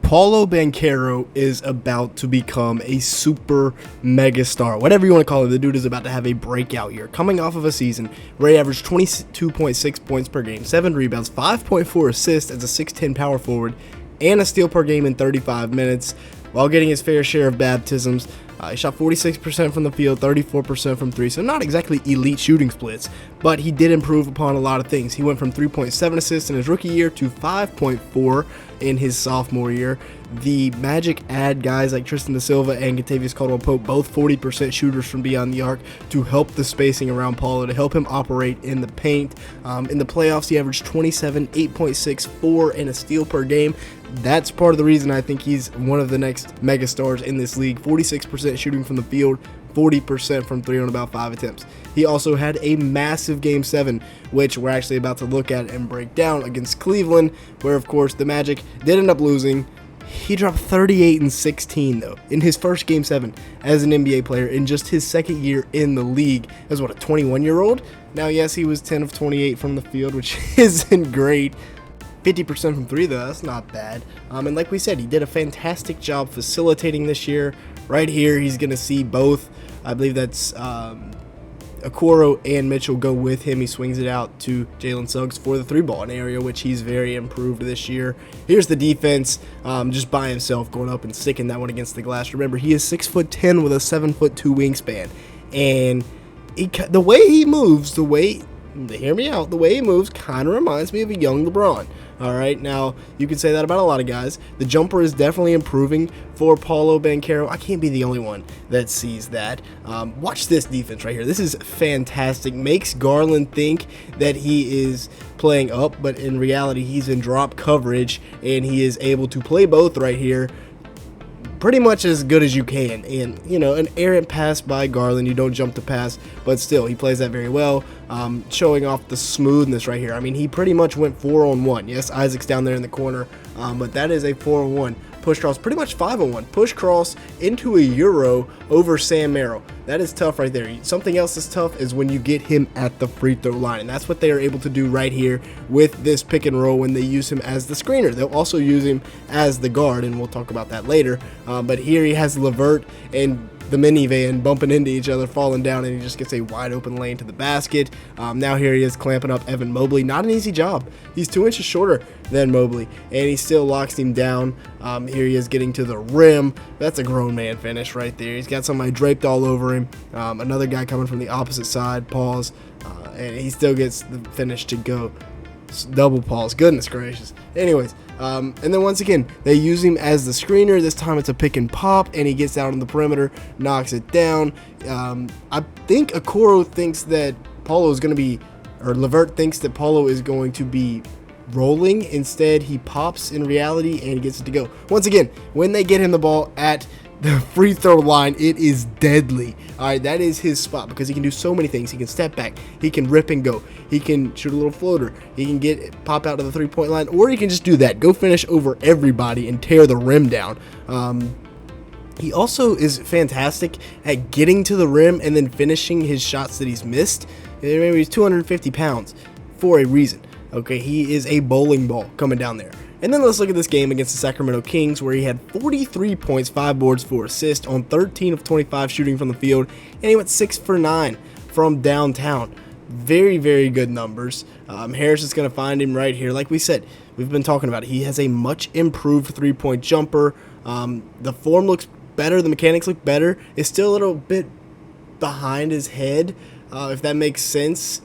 Paolo Banchero is about to become a super megastar. Whatever you want to call it, the dude is about to have a breakout year. Coming off of a season where he averaged 22.6 points per game, 7 rebounds, 5.4 assists as a 6'10 power forward, and a steal per game in 35 minutes, while getting his fair share of baptisms. He shot 46% from the field, 34% from 3, so not exactly elite shooting splits, but he did improve upon a lot of things. He went from 3.7 assists in his rookie year to 5.4 in his sophomore year. The Magic add guys like Tristan Silva and Caldwell-Pope, both 40% shooters from beyond the arc, to help the spacing around Paolo, to help him operate in the paint. In the playoffs, he averaged 27, 8.6, 4, and a steal per game. That's part of the reason I think he's one of the next megastars in this league. 46% shooting from the field, 40% from 3 on about 5 attempts. He also had a massive Game 7, which we're actually about to look at and break down, against Cleveland, where, of course, the Magic did end up losing. He dropped 38 and 16, though, in his first Game 7 as an NBA player in just his second year in the league as, what, a 21-year-old? Now, yes, he was 10 of 28 from the field, which isn't great. 50% from 3, though, that's not bad. And like we said, he did a fantastic job facilitating this year. Right here, he's going to see both. I believe that's Okoro and Mitchell go with him. He swings it out to Jalen Suggs for the 3-ball, an area which he's very improved this year. Here's the defense, just by himself, going up and sticking that one against the glass. Remember, he is 6'10" with a 7'2" wingspan. And the way he moves, hear me out, the way he moves kind of reminds me of a young LeBron. All right, now you can say that about a lot of guys. The jumper is definitely improving for Paolo Banchero. I can't be the only one that sees that. Watch this defense right here. This is fantastic. Makes Garland think that he is playing up, but in reality, he's in drop coverage, and he is able to play both right here. Pretty much as good as you can, and an errant pass by Garland, you don't jump the pass, but still he plays that very well, showing off the smoothness right here. I mean, he pretty much went 4-on-1. Yes, Isaac's down there in the corner, but that is a 4-on-1 push cross, pretty much 5-on-1 push cross into a Euro over Sam Merrill. That is tough right there. Something else that's tough is when you get him at the free throw line, and that's what they are able to do right here with this pick and roll when they use him as the screener. They'll also use him as the guard, and we'll talk about that later. But here he has LeVert and the minivan bumping into each other, falling down, and he just gets a wide open lane to the basket. Now here he is clamping up Evan Mobley. Not an easy job. He's 2 inches shorter than Mobley, and he still locks him down. Here he is getting to the rim. That's a grown man finish right there. He's got somebody draped all over him. Another guy coming from the opposite side, pause, and he still gets the finish to go. Double pause, goodness gracious. Anyways, and then once again, they use him as the screener. This time it's a pick and pop, and he gets out on the perimeter, knocks it down. I think Okoro thinks that Paulo is going to be, or LeVert thinks that Paulo is going to be rolling. Instead, he pops in reality, and he gets it to go. Once again, when they get him the ball at the free throw line, it is deadly. All right, that is his spot because he can do so many things. He can step back, he can rip and go, he can shoot a little floater, he can pop out to the 3-point line, or he can just do that, go finish over everybody and tear the rim down. He also is fantastic at getting to the rim and then finishing his shots that he's missed. Remember, he's 250 pounds for a reason. Okay, he is a bowling ball coming down there. And then let's look at this game against the Sacramento Kings, where he had 43 points, 5 boards, 4 assists on 13 of 25 shooting from the field, and he went 6 for 9 from downtown. Very, very good numbers. Harris is going to find him right here. Like we said, we've been talking about it. He has a much improved 3-point jumper. The form looks better. The mechanics look better. It's still a little bit behind his head, if that makes sense.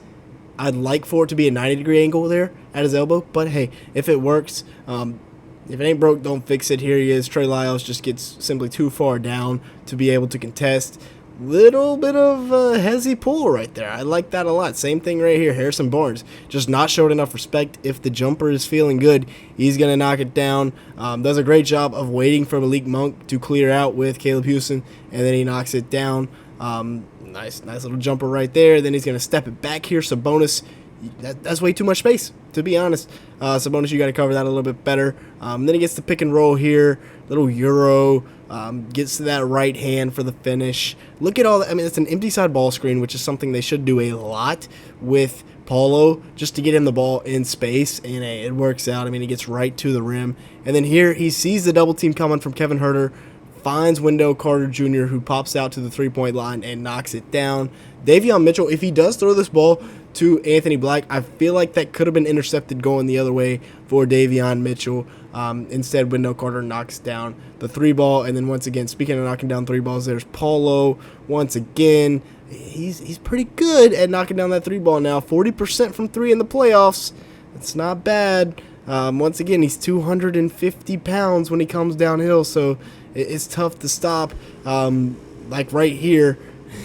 I'd like for it to be a 90-degree angle there at his elbow, but hey, if it works, if it ain't broke, don't fix it. Here he is. Trey Lyles just gets simply too far down to be able to contest. Little bit of hezzy pull right there. I like that a lot. Same thing right here. Harrison Barnes just not showed enough respect. If the jumper is feeling good, he's going to knock it down. Does a great job of waiting for Malik Monk to clear out with Caleb Houston, and then he knocks it down. Nice little jumper right there. Then he's going to step it back here. Sabonis, that's way too much space, to be honest. Sabonis, you got to cover that a little bit better. Then he gets the pick and roll here. Little Euro. Gets to that right hand for the finish. Look at all that. I mean, it's an empty side ball screen, which is something they should do a lot with Paolo just to get him the ball in space, and hey, it works out. I mean, he gets right to the rim. And then here he sees the double team coming from Kevin Huerter, finds Wendell Carter Jr., who pops out to the three-point line and knocks it down. Davion Mitchell, if he does throw this ball to Anthony Black, I feel like that could have been intercepted going the other way for Davion Mitchell. Instead, Wendell Carter knocks down the three ball. And then once again, speaking of knocking down three balls, there's Paolo once again. He's pretty good at knocking down that three ball now. 40% from three in the playoffs. It's not bad. Once again, he's 250 pounds when he comes downhill, so it's tough to stop. Like right here,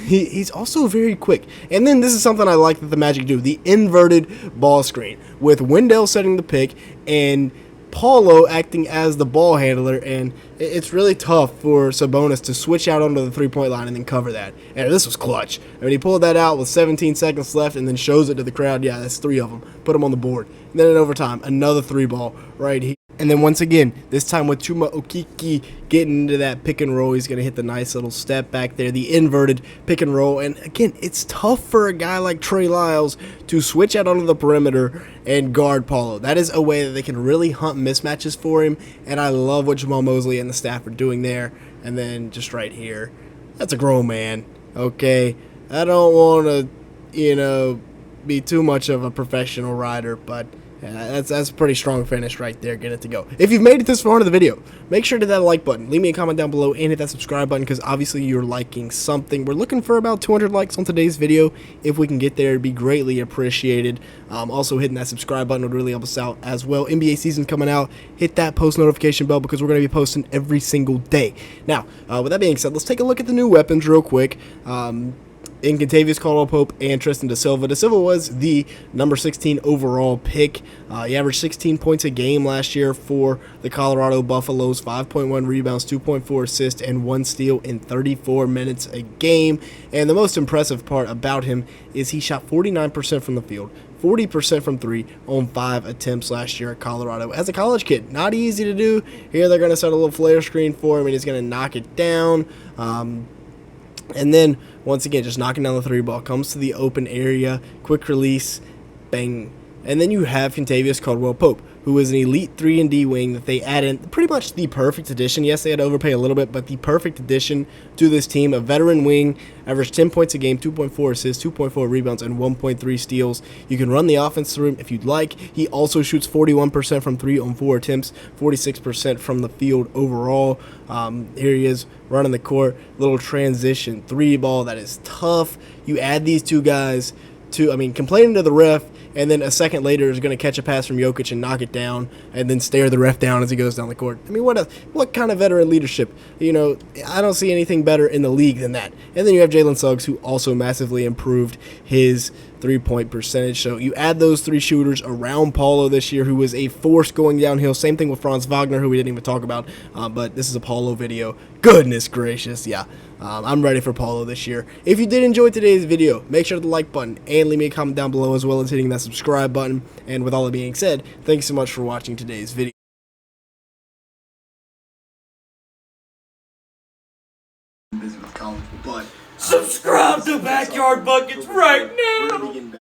he's also very quick. And then this is something I like that the Magic do, the inverted ball screen, with Wendell setting the pick and Paolo acting as the ball handler, and it's really tough for Sabonis to switch out onto the three-point line and then cover that. And this was clutch. I mean, he pulled that out with 17 seconds left and then shows it to the crowd. Yeah, that's three of them. Put them on the board. And then in overtime, another three ball right here. And then once again, this time with Chuma Okeke getting into that pick and roll, he's going to hit the nice little step back there, the inverted pick and roll. And again, it's tough for a guy like Trey Lyles to switch out onto the perimeter and guard Paolo. That is a way that they can really hunt mismatches for him, and I love what Jamal Mosley and the staff are doing there. And then just right here, that's a grown man, okay? I don't want to, be too much of a professional rider, but that's a pretty strong finish right there. Get it to go. If you've made it this far into the video, make sure to hit that like button. Leave me a comment down below and hit that subscribe button because obviously you're liking something. We're looking for about 200 likes on today's video. If we can get there, it'd be greatly appreciated. Also, hitting that subscribe button would really help us out as well. NBA season coming out. Hit that post notification bell because we're going to be posting every single day. Now, with that being said, let's take a look at the new weapons real quick. In Kentavious Caldwell-Pope and Tristan da Silva. Da Silva was the number 16 overall pick. He averaged 16 points a game last year for the Colorado Buffaloes, 5.1 rebounds, 2.4 assists, and 1 steal in 34 minutes a game. And the most impressive part about him is he shot 49% from the field, 40% from three on 5 attempts last year at Colorado. As a college kid, not easy to do. Here they're going to set a little flare screen for him, and he's going to knock it down. And then, once again, just knocking down the three ball. Comes to the open area, quick release, bang. And then you have Kentavious Caldwell-Pope, who is an elite 3-and-D wing that they added. Pretty much the perfect addition. Yes, they had to overpay a little bit, but the perfect addition to this team. A veteran wing, averaged 10 points a game, 2.4 assists, 2.4 rebounds, and 1.3 steals. You can run the offense through him if you'd like. He also shoots 41% from three on 4 attempts, 46% from the field overall. Here he is running the court. Little transition three ball that is tough. You add these two guys to, complaining to the ref, and then a second later is going to catch a pass from Jokic and knock it down, and then stare the ref down as he goes down the court. What kind of veteran leadership? I don't see anything better in the league than that. And then you have Jalen Suggs, who also massively improved his three-point percentage. So you add those three shooters around Paolo this year, who was a force going downhill. Same thing with Franz Wagner, who we didn't even talk about, but this is a Paolo video. Goodness gracious, yeah. I'm ready for Paolo this year. If you did enjoy today's video, make sure to hit the like button and leave me a comment down below, as well as hitting that subscribe button. And with all that being said, thanks so much for watching today's video. Subscribe to Backyard Buckets right now!